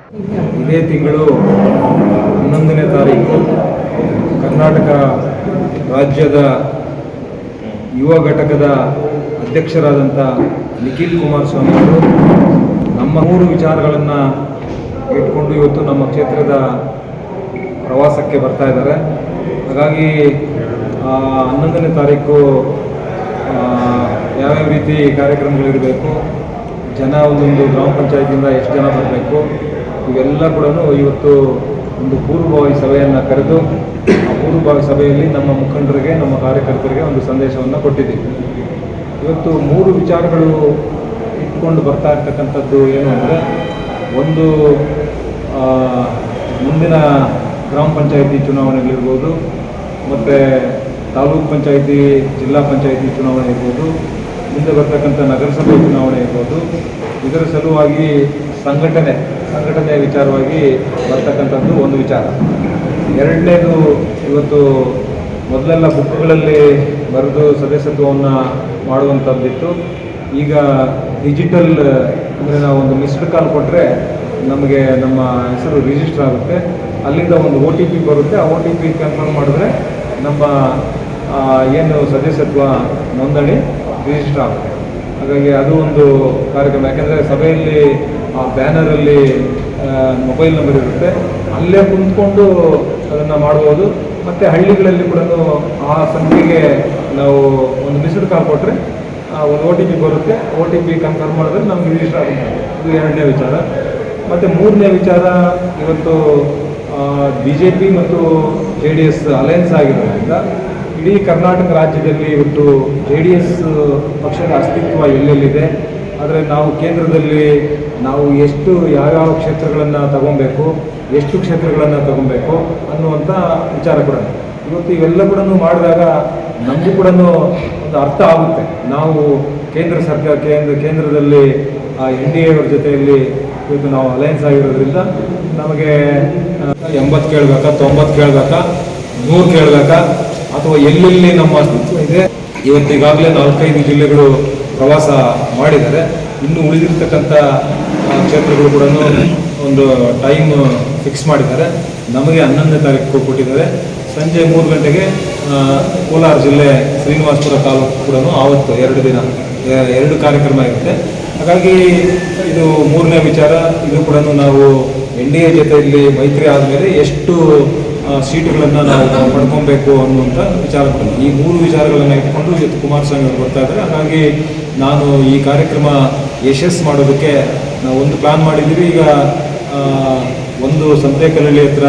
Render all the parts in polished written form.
ಇದೇ ತಿಂಗಳು 11ನೇ ತಾರೀಕು ಕರ್ನಾಟಕ ರಾಜ್ಯದ ಯುವ ಘಟಕದ ಅಧ್ಯಕ್ಷರಾದಂಥ ನಿಖಿಲ್ ಕುಮಾರಸ್ವಾಮಿ ಅವರು ನಮ್ಮ 3 ವಿಚಾರಗಳನ್ನು ಇಟ್ಕೊಂಡು ಇವತ್ತು ನಮ್ಮ ಕ್ಷೇತ್ರದ ಪ್ರವಾಸಕ್ಕೆ ಬರ್ತಾ ಇದ್ದಾರೆ. ಹಾಗಾಗಿ 11ನೇ ತಾರೀಕು ಯಾವ್ಯಾವ ರೀತಿ ಕಾರ್ಯಕ್ರಮಗಳಿರಬೇಕು, ಜನ ಒಂದೊಂದು ಗ್ರಾಮ ಪಂಚಾಯತಿಯಿಂದ ಎಷ್ಟು ಜನ ಬರಬೇಕು, ಇವೆಲ್ಲ ಕೂಡ ಇವತ್ತು ಒಂದು ಪೂರ್ವಭಾವಿ ಸಭೆಯನ್ನು ಕರೆದು ಆ ಪೂರ್ವಭಾವಿ ಸಭೆಯಲ್ಲಿ ನಮ್ಮ ಮುಖಂಡರಿಗೆ, ನಮ್ಮ ಕಾರ್ಯಕರ್ತರಿಗೆ ಒಂದು ಸಂದೇಶವನ್ನು ಕೊಟ್ಟಿದ್ದೀವಿ. ಇವತ್ತು 3 ವಿಚಾರಗಳು ಇಟ್ಕೊಂಡು ಬರ್ತಾ ಇರ್ತಕ್ಕಂಥದ್ದು ಏನು ಅಂದರೆ, ಒಂದು ಮುಂದಿನ ಗ್ರಾಮ ಪಂಚಾಯತಿ ಚುನಾವಣೆಗಳಿರ್ಬೋದು, ಮತ್ತು ತಾಲೂಕು ಪಂಚಾಯತಿ, ಜಿಲ್ಲಾ ಪಂಚಾಯತಿ ಚುನಾವಣೆ ಇರ್ಬೋದು, ಮುಂದೆ ಬರ್ತಕ್ಕಂಥ ನಗರಸಭೆ ಚುನಾವಣೆ ಇರ್ಬೋದು. ಇದರ ಸಲುವಾಗಿ ಸಂಘಟನೆಯ ವಿಚಾರವಾಗಿ ಬರ್ತಕ್ಕಂಥದ್ದು ಒಂದು ವಿಚಾರ. ಎರಡನೇದು, ಇವತ್ತು ಮೊದಲೆಲ್ಲ ಬುಕ್ಗಳಲ್ಲಿ ಬರೆದು ಸದಸ್ಯತ್ವವನ್ನು ಮಾಡುವಂಥದ್ದಿತ್ತು. ಈಗ ಡಿಜಿಟಲ್ ಅಂದರೆ ನಾವು ಒಂದು ಮಿಸ್ಡ್ ಕಾಲ್ ಕೊಟ್ಟರೆ ನಮಗೆ ನಮ್ಮ ಹೆಸರು ರಿಜಿಸ್ಟರ್ ಆಗುತ್ತೆ. ಅಲ್ಲಿಂದ ಒಂದು OTP ಬರುತ್ತೆ. ಆ OTP ಕನ್ಫರ್ಮ್ ಮಾಡಿದ್ರೆ ನಮ್ಮ ಏನು ಸದಸ್ಯತ್ವ ನೋಂದಣಿ ರಿಜಿಸ್ಟರ್ ಆಗುತ್ತೆ. ಹಾಗಾಗಿ ಅದು ಒಂದು ಕಾರ್ಯಕ್ರಮ. ಯಾಕೆಂದರೆ ಸಭೆಯಲ್ಲಿ ಆ ಬ್ಯಾನರಲ್ಲಿ ಮೊಬೈಲ್ ನಂಬರ್ ಇರುತ್ತೆ, ಅಲ್ಲೇ ಕುಂತ್ಕೊಂಡು ಅದನ್ನು ಮಾಡ್ಬೋದು. ಮತ್ತು ಹಳ್ಳಿಗಳಲ್ಲಿ ಕೂಡ ಆ ಸಂಖ್ಯೆಗೆ ನಾವು ಒಂದು ಮಿಸ್ಡ್ ಕಾಲ್ ಕೊಟ್ಟರೆ ಒಂದು OTP ಬರುತ್ತೆ. OTP ಕನ್ಫರ್ಮ್ ಮಾಡಿದ್ರೆ ನಮ್ಗೆ ರಿಜಿಸ್ಟರ್ ಆಗುತ್ತೆ. ಇದು ಎರಡನೇ ವಿಚಾರ. ಮತ್ತು ಮೂರನೇ ವಿಚಾರ, ಇವತ್ತು BJP ಮತ್ತು JDS ಅಲಯನ್ಸ್ ಆಗಿರೋದ್ರಿಂದ ಇಡೀ ಕರ್ನಾಟಕ ರಾಜ್ಯದಲ್ಲಿ ಇವತ್ತು JDS ಪಕ್ಷದ ಅಸ್ತಿತ್ವ ಎಲ್ಲೆಲ್ಲಿದೆ, ಆದರೆ ನಾವು ಕೇಂದ್ರದಲ್ಲಿ ನಾವು ಯಾವ್ಯಾವ ಕ್ಷೇತ್ರಗಳನ್ನು ತಗೊಬೇಕು, ಎಷ್ಟು ಕ್ಷೇತ್ರಗಳನ್ನು ತಗೊಬೇಕು ಅನ್ನುವಂಥ ವಿಚಾರ ಕೂಡ ಇವತ್ತು ಇವೆಲ್ಲ ಕೂಡ ಮಾಡಿದಾಗ ನಮಗೂ ಕೂಡ ಒಂದು ಅರ್ಥ ಆಗುತ್ತೆ. ನಾವು ಕೇಂದ್ರದಲ್ಲಿ NDA ಅವರ ಜೊತೆಯಲ್ಲಿ ಇವತ್ತು ನಾವು ಅಲಯನ್ಸ್ ಆಗಿರೋದ್ರಿಂದ ನಮಗೆ 80 ಕೇಳಬೇಕಾ, 90 ಕೇಳಬೇಕಾ, 100 ಕೇಳಬೇಕಾ, ಅಥವಾ ಎಲ್ಲೆಲ್ಲಿ ನಮ್ಮ ಅಸ್ತಿತ್ವ ಇದೆ. ಇವತ್ತಿಗಾಗಲೇ 4-5 ಜಿಲ್ಲೆಗಳು ಪ್ರವಾಸ ಮಾಡಿದ್ದಾರೆ. ಇನ್ನು ಉಳಿದಿರ್ತಕ್ಕಂಥ ಕ್ಷೇತ್ರಗಳು ಕೂಡ ಒಂದು ಟೈಮ್ ಫಿಕ್ಸ್ ಮಾಡಿದ್ದಾರೆ. ನಮಗೆ 11ನೇ ತಾರೀಕು ಕೊಟ್ಟಿದ್ದಾರೆ. ಸಂಜೆ 3 ಗಂಟೆಗೆ ಕೋಲಾರ ಜಿಲ್ಲೆ ಶ್ರೀನಿವಾಸಪುರ ತಾಲೂಕು ಕೂಡ ಆವತ್ತು 2 ದಿನ 2 ಕಾರ್ಯಕ್ರಮ ಇರುತ್ತೆ. ಹಾಗಾಗಿ ಇದು 3ನೇ ವಿಚಾರ. ಇದು ಕೂಡ ನಾವು NDA ಜೊತೆಯಲ್ಲಿ ಮೈತ್ರಿ ಆದಮೇಲೆ ಎಷ್ಟು ಸೀಟುಗಳನ್ನು ನಾವು ಪಡ್ಕೊಬೇಕು ಅನ್ನುವಂಥ ವಿಚಾರ ಕೂಡ. ಈ 3 ವಿಚಾರಗಳನ್ನು ಇಟ್ಕೊಂಡು ಇವತ್ತು ಕುಮಾರಸ್ವಾಮಿ ಅವರು ಬರ್ತಾ ಇದ್ದಾರೆ. ಹಾಗಾಗಿ ನಾನು ಈ ಕಾರ್ಯಕ್ರಮ ಯಶಸ್ಸು ಮಾಡೋದಕ್ಕೆ ನಾವು ಒಂದು ಪ್ಲಾನ್ ಮಾಡಿದ್ದೀವಿ. ಈಗ ಒಂದು ಸಂತೆಕಲ್ಲಳ್ಳಿ ಹತ್ರ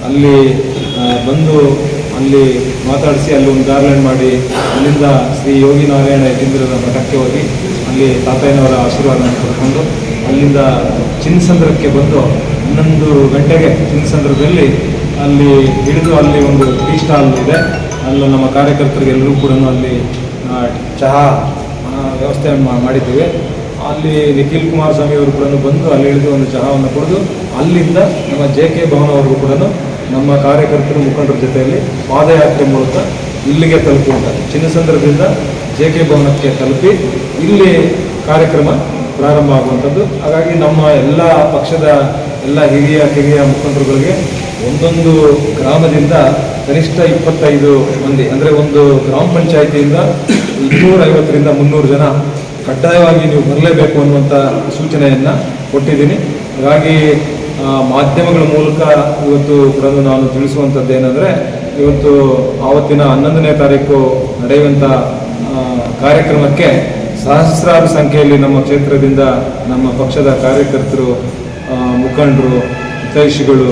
ಅಲ್ಲಿ ಬಂದು ಅಲ್ಲಿ ಮಾತಾಡಿಸಿ ಅಲ್ಲಿ ಒಂದು ಗಾರ್ಲ್ಯಾಂಡ್ ಮಾಡಿ ಅಲ್ಲಿಂದ ಶ್ರೀ ಯೋಗಿ ನಾರಾಯಣ ಯತೀಂದ್ರರ ಮಠಕ್ಕೆ ಹೋಗಿ ಅಲ್ಲಿ ತಾತಯ್ಯನವರ ಆಶೀರ್ವಾದ ಪಡ್ಕೊಂಡು ಅಲ್ಲಿಂದ ಚಿನ್ನಸಂದ್ರಕ್ಕೆ ಬಂದು 11 ಗಂಟೆಗೆ ಚಿನ್ನಸಂದ್ರದಲ್ಲಿ ಅಲ್ಲಿ ಹಿಡಿದು ಅಲ್ಲಿ ಒಂದು ಟೀ ಸ್ಟಾಲ್ ಇದೆ. ಅಲ್ಲಿ ನಮ್ಮ ಕಾರ್ಯಕರ್ತರಿಗೆ ಎಲ್ಲರೂ ಕೂಡ ಅಲ್ಲಿ ಚಹಾ ವ್ಯವಸ್ಥೆ ಮಾಡಿದ್ದೀವಿ. ಅಲ್ಲಿ ನಿಖಿಲ್ ಕುಮಾರಸ್ವಾಮಿ ಅವರು ಕೂಡ ಬಂದು ಅಲ್ಲಿ ಹಿಡಿದು ಒಂದು ಚಹಾವನ್ನು ಕುಡಿದು ಅಲ್ಲಿಂದ ನಮ್ಮ JK ಭವನವರೆಗೂ ಕೂಡ ನಮ್ಮ ಕಾರ್ಯಕರ್ತರು ಮುಖಂಡರ ಜೊತೆಯಲ್ಲಿ ಪಾದಯಾತ್ರೆ ಮೂಲಕ ಇಲ್ಲಿಗೆ ತಲುಪುವಂಥ ಚಿನ್ನಸಂದ್ರದಿಂದ JK ಭವನಕ್ಕೆ ತಲುಪಿ ಇಲ್ಲಿ ಕಾರ್ಯಕ್ರಮ ಪ್ರಾರಂಭ ಆಗುವಂಥದ್ದು. ಹಾಗಾಗಿ ನಮ್ಮ ಎಲ್ಲ ಪಕ್ಷದ ಎಲ್ಲ ಹಿರಿಯ ಮುಖಂಡರುಗಳಿಗೆ ಒಂದೊಂದು ಗ್ರಾಮದಿಂದ ಕನಿಷ್ಠ 25 ಮಂದಿ, ಅಂದರೆ ಒಂದು ಗ್ರಾಮ ಪಂಚಾಯಿತಿಯಿಂದ 250ರಿಂದ 300 ಜನ ಕಡ್ಡಾಯವಾಗಿ ನೀವು ಬರಲೇಬೇಕು ಅನ್ನುವಂಥ ಸೂಚನೆಯನ್ನು ಕೊಟ್ಟಿದ್ದೀನಿ. ಹಾಗಾಗಿ ಮಾಧ್ಯಮಗಳ ಮೂಲಕ ಇವತ್ತು ಕೂಡ ನಾನು ತಿಳಿಸುವಂಥದ್ದು ಏನಂದರೆ, ಇವತ್ತು ಆವತ್ತಿನ 11ನೇ ತಾರೀಕು ನಡೆಯುವಂಥ ಕಾರ್ಯಕ್ರಮಕ್ಕೆ ಸಹಸ್ರಾರು ಸಂಖ್ಯೆಯಲ್ಲಿ ನಮ್ಮ ಕ್ಷೇತ್ರದಿಂದ ನಮ್ಮ ಪಕ್ಷದ ಕಾರ್ಯಕರ್ತರು, ಮುಖಂಡರು, ಹಿತೈಷಿಗಳು,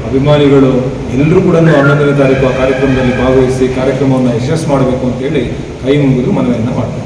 ಅಭಿಮಾನಿಗಳು ಎಲ್ಲರೂ ಕೂಡ 11ನೇ ತಾರೀಕು ಆ ಕಾರ್ಯಕ್ರಮದಲ್ಲಿ ಭಾಗವಹಿಸಿ ಕಾರ್ಯಕ್ರಮವನ್ನು ಯಶಸ್ಸು ಮಾಡಬೇಕು ಅಂತೇಳಿ ಕೈ ಮುಗಿದು ಮನವಿಯನ್ನು ಮಾಡ್ತಾರೆ.